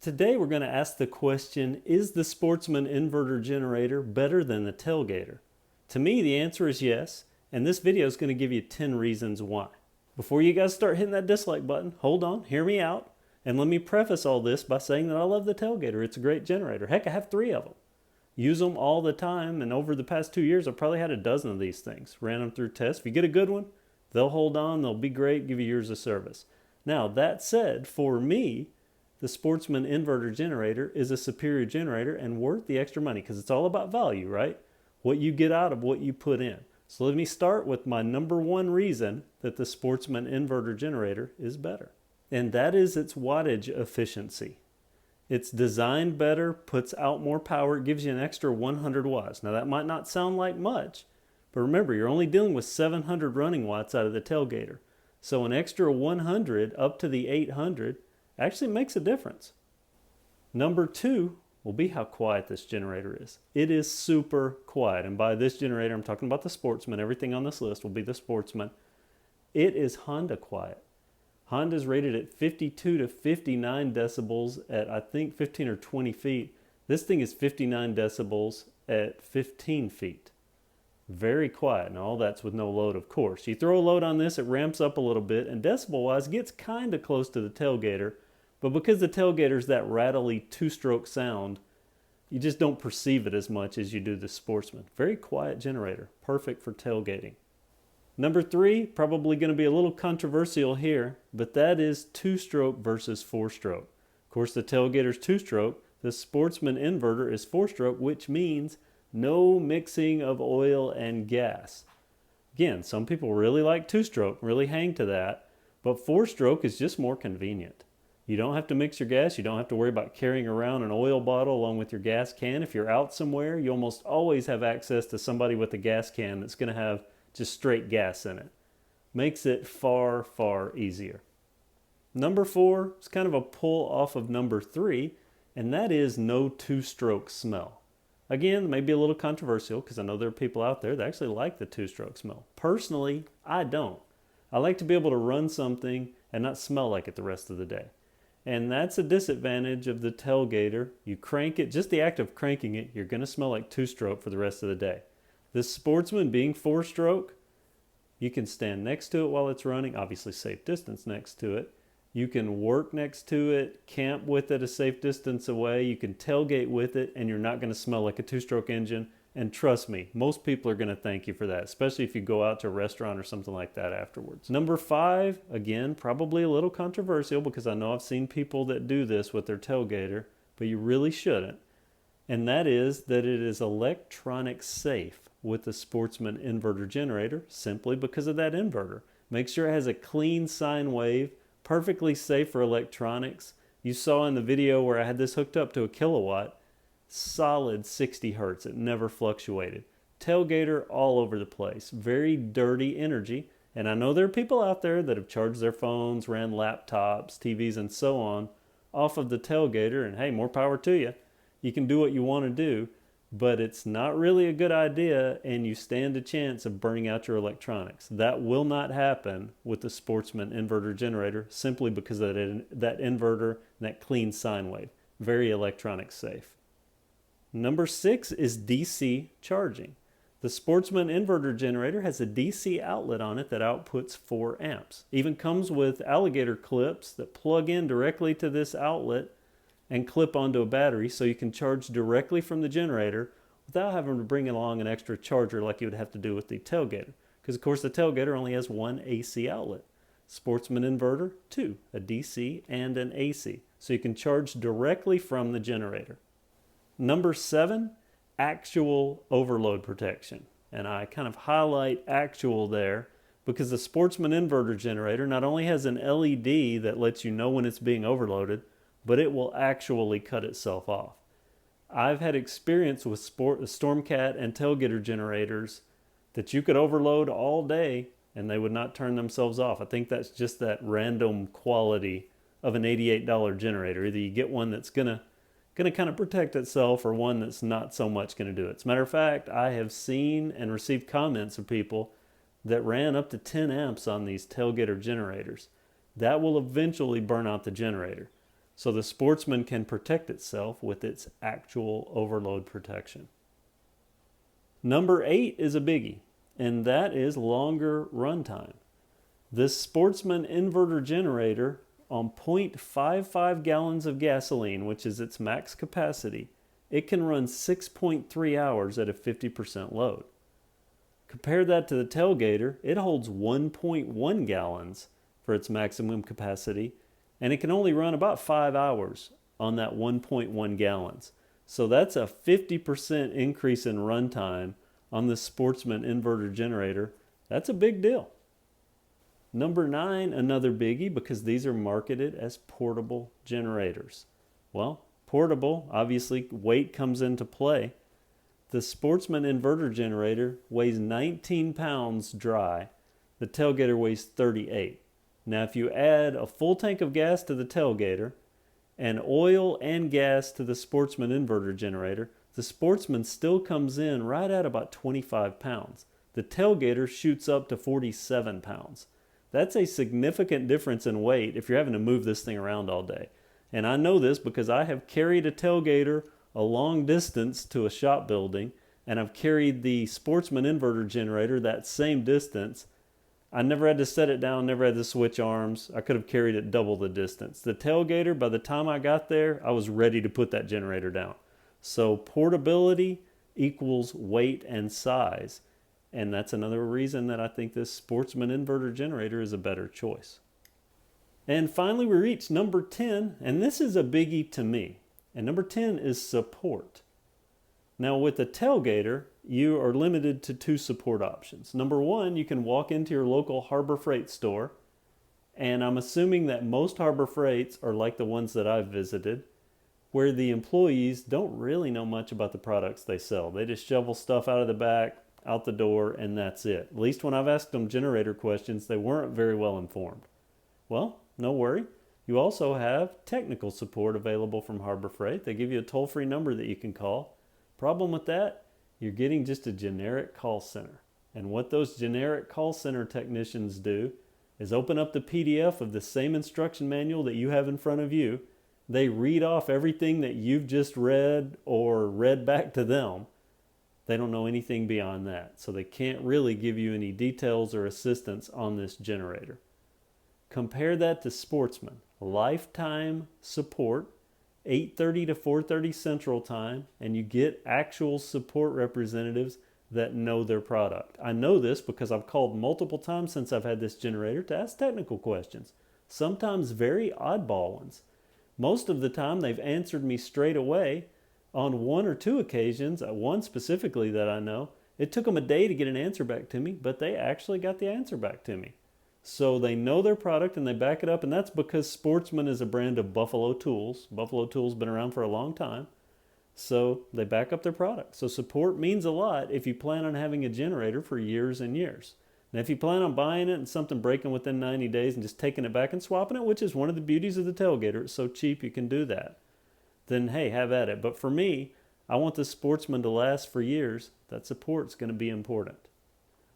Today we're going to ask the question, is the Sportsman Inverter Generator better than the TailGator? To me, the answer is yes, and this video is going to give you 10 reasons why. Before you guys start hitting that dislike button, hold on, hear me out, and let me preface all this by saying that I love the TailGator. It's a great generator. Heck, I have 3 of them. Use them all the time, and over the past 2 years, I've probably had a dozen of these things. Ran them through tests. If you get a good one, they'll hold on, they'll be great, give you years of service. Now, that said, for me, the Sportsman Inverter Generator is a superior generator and worth the extra money because it's all about value, right? What you get out of what you put in. So let me start with my number 1 reason that the Sportsman Inverter Generator is better. And that is its wattage efficiency. It's designed better, puts out more power, it gives you an extra 100 watts. Now that might not sound like much, but remember, you're only dealing with 700 running watts out of the TailGator. So an extra 100 up to the 800 actually makes a difference. Number 2 will be how quiet this generator is. It is super quiet. And by this generator, I'm talking about the Sportsman. Everything on this list will be the Sportsman. It is Honda quiet. Honda's rated at 52 to 59 decibels at, I think, 15 or 20 feet. This thing is 59 decibels at 15 feet. Very quiet. And all that's with no load, of course. You throw a load on this, it ramps up a little bit, and decibel-wise, gets kind of close to the TailGator. But because the TailGator's that rattly 2-stroke sound, you just don't perceive it as much as you do the Sportsman. Very quiet generator. Perfect for tailgating. Number 3, probably going to be a little controversial here, but that is 2-stroke versus 4-stroke. Of course, the TailGator's 2-stroke. The Sportsman Inverter is 4-stroke, which means no mixing of oil and gas. Again, some people really like 2-stroke, really hang to that, but 4-stroke is just more convenient. You don't have to mix your gas. You don't have to worry about carrying around an oil bottle along with your gas can. If you're out somewhere, you almost always have access to somebody with a gas can that's going to have just straight gas in it. Makes it far, far easier. Number 4 is kind of a pull off of number 3, and that is no 2-stroke smell. Again, maybe a little controversial because I know there are people out there that actually like the 2-stroke smell. Personally, I don't. I like to be able to run something and not smell like it the rest of the day. And that's a disadvantage of the TailGator. You crank it, just the act of cranking it, you're going to smell like 2-stroke for the rest of the day. This Sportsman being 4-stroke, you can stand next to it while it's running, obviously safe distance next to it. You can work next to it, camp with it a safe distance away. You can tailgate with it, and you're not going to smell like a 2-stroke engine. And trust me, most people are going to thank you for that, especially if you go out to a restaurant or something like that afterwards. Number 5, again, probably a little controversial because I know I've seen people that do this with their TailGator, but you really shouldn't. And that is that it is electronic safe with the Sportsman Inverter Generator simply because of that inverter. Make sure it has a clean sine wave, perfectly safe for electronics. You saw in the video where I had this hooked up to a kilowatt, solid 60 hertz. It never fluctuated. TailGator all over the place. Very dirty energy. And I know there are people out there that have charged their phones, ran laptops, TVs, and so on off of the TailGator. And hey, more power to you. You can do what you want to do, but it's not really a good idea, and you stand a chance of burning out your electronics. That will not happen with the Sportsman Inverter Generator simply because of that inverter and that clean sine wave. Very electronic safe. Number 6 is DC charging. The Sportsman Inverter Generator has a DC outlet on it that outputs 4 amps. Even comes with alligator clips that plug in directly to this outlet and clip onto a battery so you can charge directly from the generator without having to bring along an extra charger like you would have to do with the TailGator. Because of course the TailGator only has 1 AC outlet. Sportsman Inverter, 2, a DC and an AC. So you can charge directly from the generator. Number 7, actual overload protection. And I kind of highlight actual there because the Sportsman Inverter Generator not only has an LED that lets you know when it's being overloaded, but it will actually cut itself off. I've had experience with StormCat and TailGator generators that you could overload all day and they would not turn themselves off. I think that's just that random quality of an $88 generator. Either you get one that's gonna kind of protect itself or one that's not so much gonna do it. As a matter of fact, I have seen and received comments of people that ran up to 10 amps on these TailGator generators. That will eventually burn out the generator. so the Sportsman can protect itself with its actual overload protection. Number 8 is a biggie, and that is longer runtime. This Sportsman Inverter Generator on 0.55 gallons of gasoline, which is its max capacity, it can run 6.3 hours at a 50% load. Compare that to the TailGator, it holds 1.1 gallons for its maximum capacity, and it can only run about 5 hours on that 1.1 gallons. So that's a 50% increase in runtime on the Sportsman Inverter Generator. That's a big deal. Number 9, another biggie, because these are marketed as portable generators. Well, portable, obviously weight comes into play. The Sportsman Inverter Generator weighs 19 pounds dry. The TailGator weighs 38. Now if you add a full tank of gas to the TailGator and oil and gas to the Sportsman Inverter Generator, the Sportsman still comes in right at about 25 pounds. The TailGator shoots up to 47 pounds. That's a significant difference in weight if you're having to move this thing around all day. And I know this because I have carried a TailGator a long distance to a shop building, and I've carried the Sportsman Inverter Generator that same distance. I never had to set it down, never had to switch arms. I could have carried it double the distance. The TailGator, by the time I got there, I was ready to put that generator down. So portability equals weight and size. And that's another reason that I think this Sportsman Inverter Generator is a better choice. And finally, we reach number 10, and this is a biggie to me. And number 10 is support. Now with the TailGator, you are limited to 2 support options. Number 1, you can walk into your local Harbor Freight store, and I'm assuming that most Harbor Freights are like the ones that I've visited, where the employees don't really know much about the products they sell. They just shovel stuff out of the back, out the door, and that's it. At least when I've asked them generator questions, they weren't very well informed. Well, no worry. You also have technical support available from Harbor Freight. They give you a toll-free number that you can call. Problem with that, you're getting just a generic call center. And what those generic call center technicians do is open up the PDF of the same instruction manual that you have in front of you. They read off everything that you've just read or read back to them. They don't know anything beyond that, so they can't really give you any details or assistance on this generator. Compare that to Sportsman. Lifetime support, 8:30 to 4:30 Central Time, and you get actual support representatives that know their product. I know this because I've called multiple times since I've had this generator to ask technical questions, sometimes very oddball ones. Most of the time they've answered me straight away. On 1 or 2 occasions, one specifically that I know, it took them a day to get an answer back to me, but they actually got the answer back to me. So they know their product and they back it up, and that's because Sportsman is a brand of Buffalo Tools. Buffalo Tools been around for a long time, so they back up their product. So support means a lot if you plan on having a generator for years and years. Now if you plan on buying it and something breaking within 90 days and just taking it back and swapping it, which is one of the beauties of the TailGator, it's so cheap you can do that, then hey, have at it. But for me, I want the Sportsman to last for years. That support's going to be important.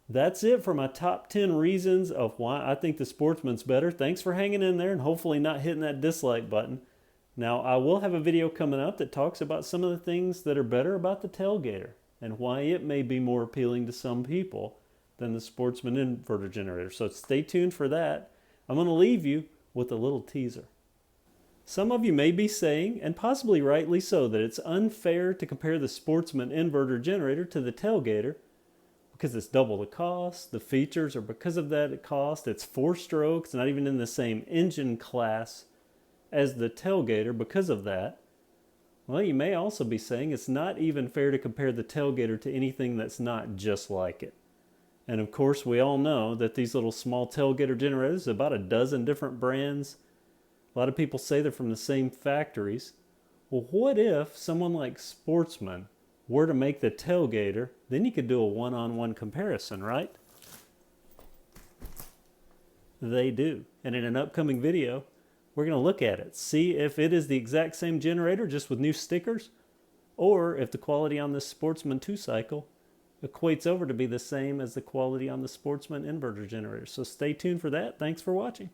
That's it for my top 10 reasons of why I think the Sportsman's better. Thanks for hanging in there and hopefully not hitting that dislike button. Now, I will have a video coming up that talks about some of the things that are better about the TailGator and why it may be more appealing to some people than the Sportsman Inverter Generator. So stay tuned for that. I'm going to leave you with a little teaser. Some of you may be saying, and possibly rightly so, that it's unfair to compare the Sportsman Inverter Generator to the TailGator because it's double the cost, the features are because of that cost, it's 4 strokes, not even in the same engine class as the TailGator because of that. Well, you may also be saying it's not even fair to compare the TailGator to anything that's not just like it. And of course, we all know that these little small TailGator generators, about a dozen different brands. A lot of people say they're from the same factories. Well, what if someone like Sportsman were to make the TailGator? Then you could do a one-on-one comparison, right? They do. And in an upcoming video, we're going to look at it. See if it is the exact same generator, just with new stickers, or if the quality on this Sportsman 2-cycle equates over to be the same as the quality on the Sportsman Inverter Generator. So stay tuned for that. Thanks for watching.